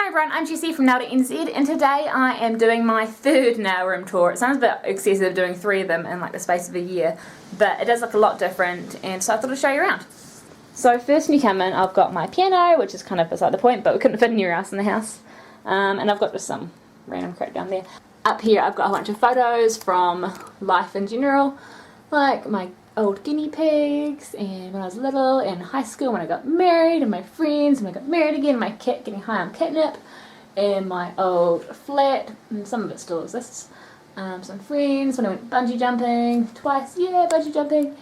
Hi everyone, I'm Jessie from Now to NZ, and today I am doing my third nail room tour. It sounds a bit excessive doing 3 of them in like the space of a year, but it does look a lot different, and so I thought I'd show you around. So first when you come in, I've got my piano, which is kind of beside the point, but we couldn't fit anywhere else in the house. And I've got just some random crap down there. Up here I've got a bunch of photos from life in general, like my old guinea pigs, and when I was little, and high school when I got married, and my friends when I got married again, my cat getting high on catnip, and my old flat, and some of it still exists. Some friends when I went bungee jumping twice, yeah, bungee jumping,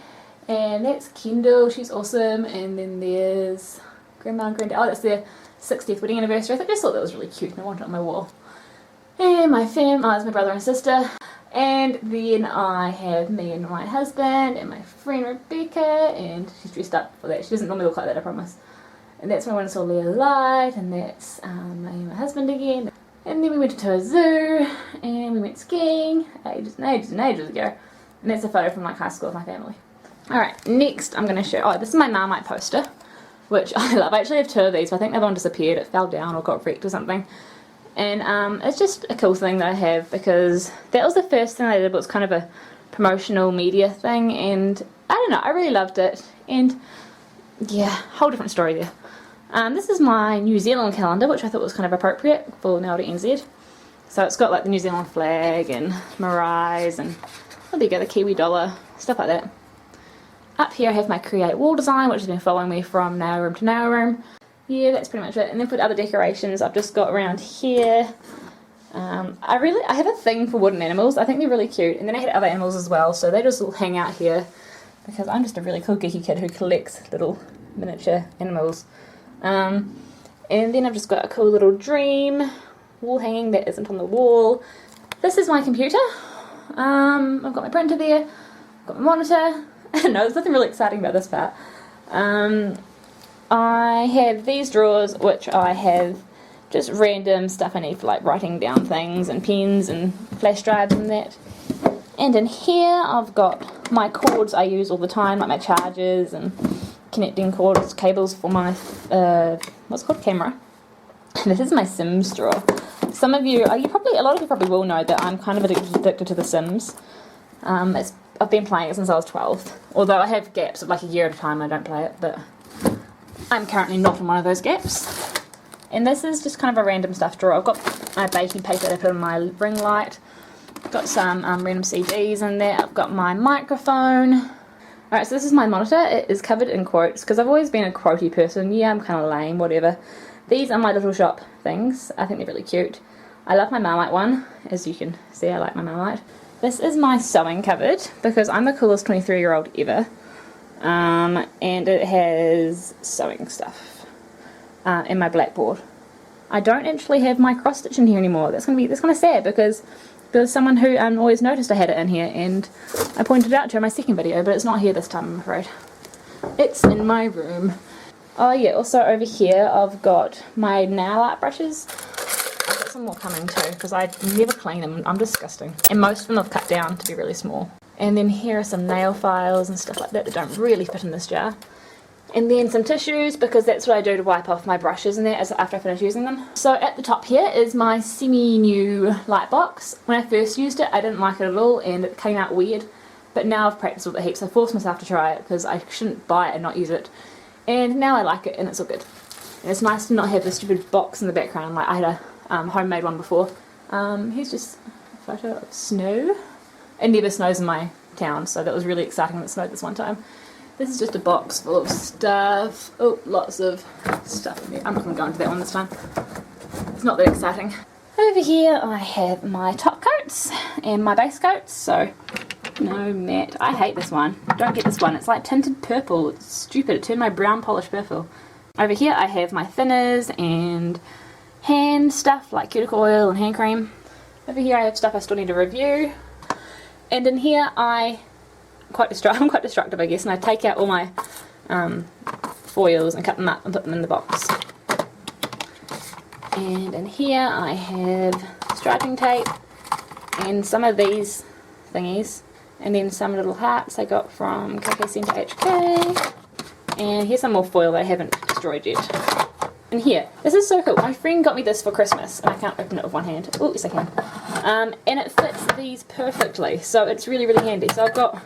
and that's Kendall, she's awesome. And then there's grandma and granddad, oh that's their 60th wedding anniversary. I just thought that was really cute and I wanted it on my wall. And my fam, oh that's my brother and sister. And then I have me and my husband and my friend Rebecca, and she's dressed up for that. She doesn't normally look like that, I promise. And that's when I went and saw Leo Light, and that's me and my husband again. And then we went to a zoo, and we went skiing ages and ages and ages ago. And that's a photo from like high school with my family. Alright, next I'm going to show, oh this is my Marmite poster, which I love. I actually have 2 of these, but I think the other one disappeared. It fell down or got wrecked or something. And it's just a cool thing that I have, because that was the first thing I did, but it was kind of a promotional media thing, and I don't know, I really loved it. And yeah, whole different story there. This is my New Zealand calendar, which I thought was kind of appropriate for Now to NZ. So it's got like the New Zealand flag and maraes and, oh there you go, the Kiwi dollar, stuff like that. Up here I have my Create wall design, which has been following me from nail room to nail room. Yeah, that's pretty much it. And then for the other decorations I've just got around here. I have a thing for wooden animals. I think they're really cute. And then I had other animals as well, so they just all hang out here because I'm just a really cool geeky kid who collects little miniature animals. And then I've just got a cool little dream wall hanging that isn't on the wall. This is my computer. I've got my printer there. I've got my monitor. No, there's nothing really exciting about this part. I have these drawers, which I have just random stuff I need for like writing down things, and pens and flash drives and that. And in here I've got my cords I use all the time, like my chargers and connecting cords, cables for my what's it called, camera. This is my Sims drawer. Some of you, a lot of you probably will know that I'm kind of addicted to The Sims. I've been playing it since I was 12, although I have gaps of like a year at a time I don't play it, but I'm currently not in one of those gaps. And this is just kind of a random stuff drawer. I've got my baking paper that I put on my ring light. I've got some random CDs in there. I've got my microphone. Alright, so this is my monitor. It is covered in quotes because I've always been a quotey person. Yeah, I'm kind of lame, whatever. These are my little shop things. I think they're really cute. I love my Marmite one. As you can see, I like my Marmite. This is my sewing cupboard because I'm the coolest 23-year-old ever. And it has sewing stuff in my blackboard. I don't actually have my cross stitch in here anymore. That's kind of sad because there's someone who always noticed I had it in here, and I pointed it out to her in my second video, but it's not here this time, I'm afraid. It's in my room. Oh yeah, also over here I've got my nail art brushes. I've got some more coming too because I never clean them. I'm disgusting, and most of them I've cut down to be really small. And then here are some nail files and stuff like that that don't really fit in this jar. And then some tissues, because that's what I do to wipe off my brushes and that after I finish using them. So at the top here is my semi-new light box. When I first used it, I didn't like it at all and it came out weird. But now I've practiced with it heaps. I forced myself to try it because I shouldn't buy it and not use it. And now I like it and it's all good. And it's nice to not have this stupid box in the background like I had a homemade one before. Here's just a photo of snow. It never snows in my town, so that was really exciting when it snowed this one time. This is just a box full of stuff. Oh, lots of stuff in there. I'm not going to go into that one this time. It's not that exciting. Over here I have my top coats and my base coats. So, no matte. I hate this one. Don't get this one. It's like tinted purple. It's stupid. It turned my brown polished purple. Over here I have my thinners and hand stuff like cuticle oil and hand cream. Over here I have stuff I still need to review. And in here I'm quite destructive I guess, and I take out all my foils and cut them up and put them in the box. And in here I have striping tape and some of these thingies, and then some little hearts I got from KK Centre HK. And here's some more foil that I haven't destroyed yet. And here, this is so cool. My friend got me this for Christmas, and I can't open it with one hand. Oh, yes I can. And it fits these perfectly, so it's really, really handy. So I've got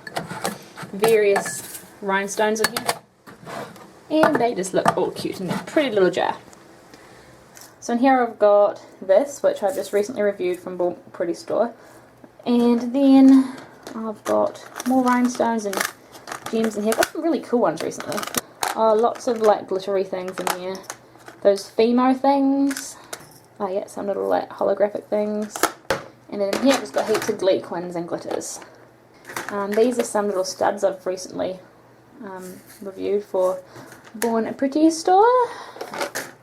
various rhinestones in here, and they just look all cute in their pretty little jar. So in here I've got this, which I just recently reviewed from Bought Pretty Store, and then I've got more rhinestones and gems in here. I've got some really cool ones recently. Lots of like glittery things in here. Those Fimo things. Oh yeah, some little like holographic things. And then in here I've just got heaps of Gleequins and glitters. These are some little studs I've recently reviewed for Born Pretty Store.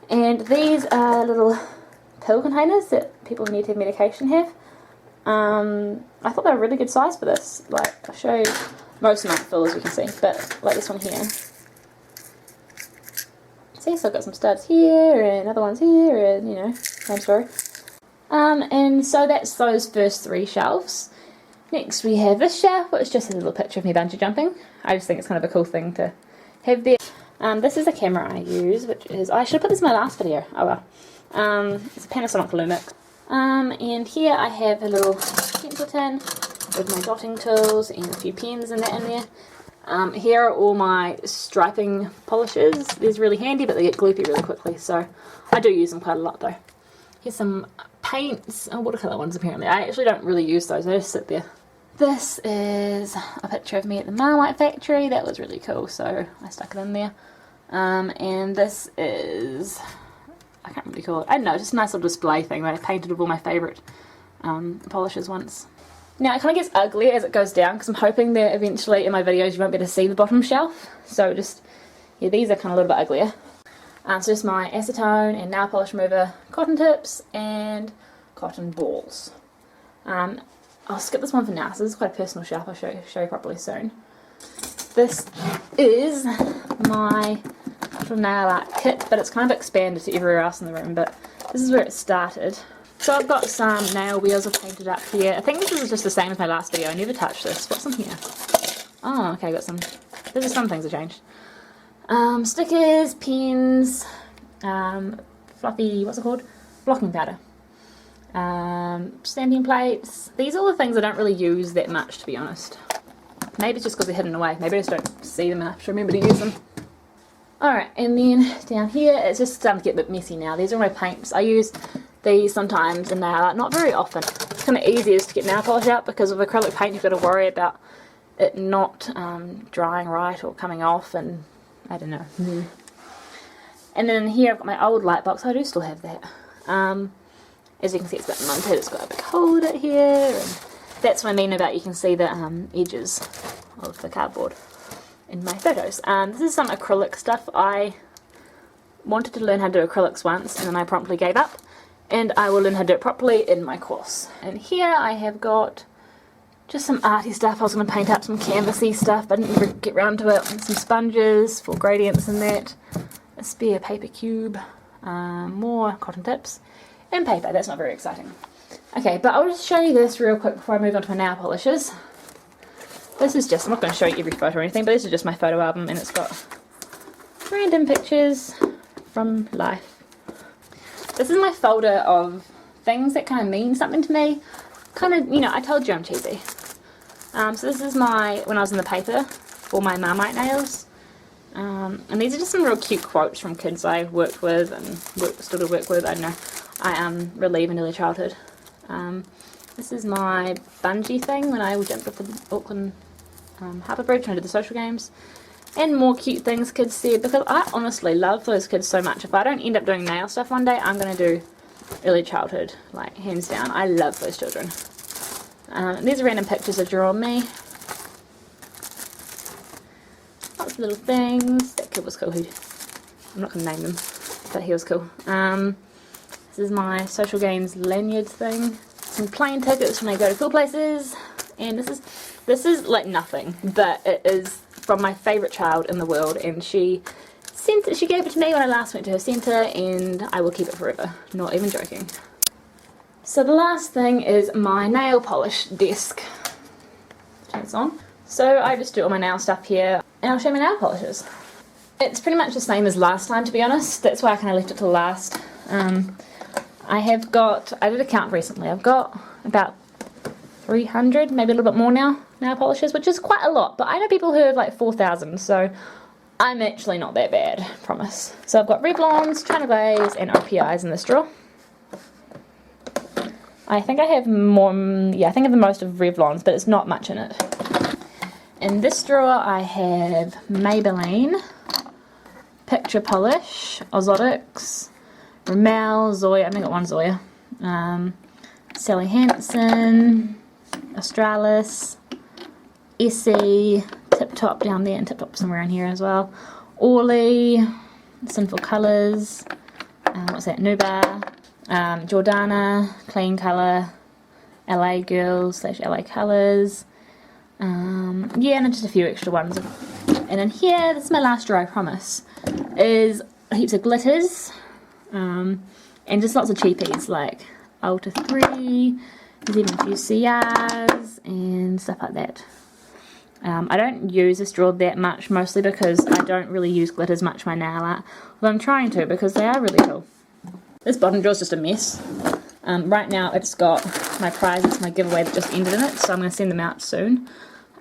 And these are little pill containers that people who need to have medication have. I thought they were a really good size for this. Like, I'll show you, most of them aren't full as you can see, but like this one here. See, so I've got some studs here, and other ones here, and you know, same story. And so that's those first 3 shelves. Next we have this shelf, which is just a little picture of me bungee jumping. I just think it's kind of a cool thing to have there. This is a camera I use, which is, I should have put this in my last video, oh well. It's a Panasonic Lumix. And here I have a little pencil tin with my dotting tools and a few pens and that in there. Here are all my striping polishes. These are really handy, but they get gloopy really quickly, so I do use them quite a lot though. Here's some paints, watercolour ones apparently. I actually don't really use those, they just sit there. This is a picture of me at the Marmite factory. That was really cool, so I stuck it in there. And this is, I can't really call it, I don't know, just a nice little display thing that I painted with all my favourite polishes once. Now it kind of gets uglier as it goes down, because I'm hoping that eventually in my videos you won't be able to see the bottom shelf. So just, yeah, these are kind of a little bit uglier. So just my acetone and nail polish remover, cotton tips and cotton balls. I'll skip this one for now, so this is quite a personal shelf. I'll show you properly soon. This is my little nail art kit, but it's kind of expanded to everywhere else in the room, but this is where it started. So I've got some nail wheels I've painted up here. I think this is just the same as my last video. I never touched this. What's in here? Oh, okay, got some. There's just some things that changed. Stickers, pens, fluffy, what's it called? Blocking powder. Stamping plates. These are all the things I don't really use that much, to be honest. Maybe it's just because they're hidden away. Maybe I just don't see them enough to remember to use them. Alright, and then down here, it's just starting to get a bit messy now. These are my paints. I use these sometimes in nail art, not very often. It's kind of easiest to get nail polish out, because with acrylic paint you've got to worry about it not drying right or coming off, and I don't know. And then here I've got my old light box. I do still have that. As you can see, it's a bit munted. It's got a big holder here, and that's what I mean about you can see the edges of the cardboard in my photos. This is some acrylic stuff. I wanted to learn how to do acrylics once, and then I promptly gave up, and I will learn how to do it properly in my course. And here I have got just some arty stuff. I was going to paint up some canvasy stuff, but I didn't ever get round to it. And some sponges for gradients in that, a spare paper cube, more cotton tips, and paper. That's not very exciting. Okay, but I'll just show you this real quick before I move on to my nail polishes. This is just, I'm not going to show you every photo or anything, but this is just my photo album, and it's got random pictures from life. This is my folder of things that kind of mean something to me. Kind of, you know, I told you I'm cheesy. So this is my, when I was in the paper, for my Marmite nails. And these are just some real cute quotes from kids I worked with and still do work with. I don't know. I relieve in early childhood. This is my bungee thing when I jumped off the Auckland Harbour Bridge when I did the social games. And more cute things kids said, because I honestly love those kids so much. If I don't end up doing nail stuff one day, I'm going to do early childhood, like hands down. I love those children. These are random pictures I drew on me. Lots of little things. That kid was cool. I'm not going to name them, but he was cool. This is my social games lanyard thing. Some plane tickets when I go to cool places. And this is like nothing, but it is from my favourite child in the world, and she gave it to me when I last went to her centre, and I will keep it forever. Not even joking. So the last thing is my nail polish desk. Turn this on. So I just do all my nail stuff here, and I'll show my nail polishes. It's pretty much the same as last time, to be honest. That's why I kind of left it till last. I did a count recently, I've got about 300, maybe a little bit more now, nail polishes, which is quite a lot, but I know people who have like 4,000, so I'm actually not that bad, promise. So I've got Revlons, China Glaze, and OPIs in this drawer. I think I have more, yeah, I think I have the most of Revlons, but it's not much in it. In this drawer I have Maybelline, Picture Polish, Ozodics, Rimmel, Zoya, I think I got one Zoya, Sally Hansen, Australis, Essie, Tip Top down there, and Tip Top somewhere in here as well, Orly, Sinful Colours, what's that, Nubar, Jordana, Clean Colour, LA Girls / LA Colours, yeah, and just a few extra ones. And in here, this is my last drawer, I promise, is heaps of glitters, and just lots of cheapies like Ulta 3, there's even a few CRs and stuff like that. I don't use this drawer that much, mostly because I don't really use glitters much in my nail art, but I'm trying to because they are really cool. This bottom drawer is just a mess. Right now it's got my prizes, my giveaway that just ended in it, so I'm going to send them out soon.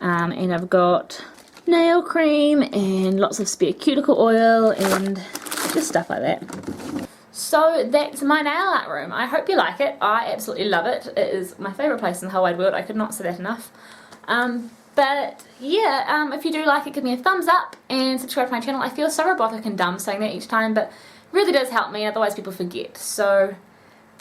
And I've got nail cream and lots of spare cuticle oil and just stuff like that. So that's my nail art room. I hope you like it. I absolutely love it. It is my favourite place in the whole wide world. I could not say that enough. But yeah, if you do like it, give me a thumbs up and subscribe to my channel. I feel so robotic and dumb saying that each time, but it really does help me, otherwise people forget. So